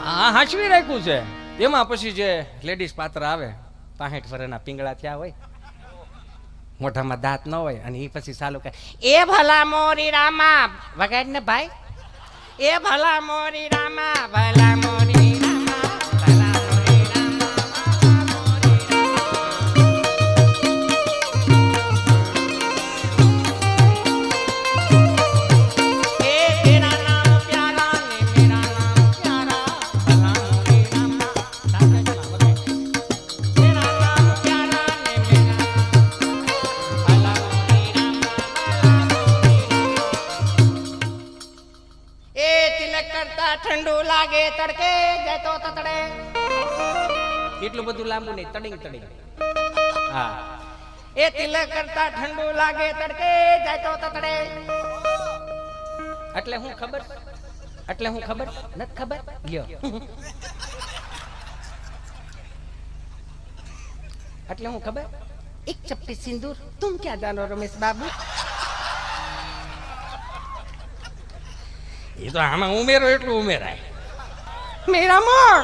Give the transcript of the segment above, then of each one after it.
આ હાંચવી રાખ્યું છે. એમાં પછી જે લેડીઝ પાત્ર આવે 65 વર્ષના પિંગળા થયા હોય, મોઢામાં દાંત ન હોય, અને એ પછી ચાલુ કરે, એ ભલા મોરી રામા વગાડ ને ભાઈ, એ ભલા મોરી રામા, ભલા મોરી રામા, ભલા મોરી રામા, ભલા મોરી રામા. એ તેરા નામ પ્યારા ને મેરા નામ પ્યારા, ભલા મોરી રામા. તેરા નામ પ્યારા ને મેરા ભલા મોરી રામા, ભલા મોરી રામા. એ તિલક કરતા ઠંડુ લાગે તડકે જતો તતડે. એટલું બધું લાંબુ નહીં, તડિંગ તડિંગ. હા, એ તિલક કરતા ઠંડુ લાગે તડકે જતો તતડે. એટલે હું ખબર, એટલે હું ખબર નથી ખબર લ્યો. એટલે હું ખબર, એક ચપ્પી સિંદૂર તુમ ક્યાં જાનો રમેશ બાબુ. એ તો આમાં ઉમેરો એટલું ઉમેરાય. मेरा मोड़,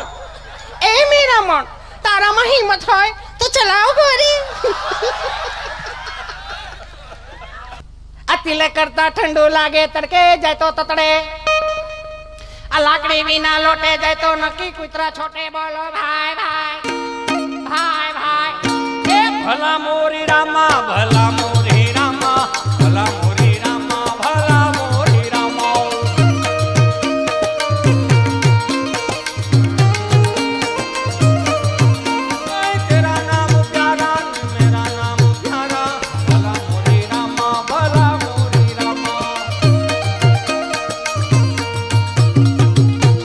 ए मेरा मोड़, ताराમાં હિંમત હોય તો ચલાવ ગોરી. આ તિલક કરતા ઠંડુ લાગે તડકે જાય તો તતડે. આ લાકડી વિના લોટે જાય તો નક્કી કૂતરા છોટે. બોલો ભાઈ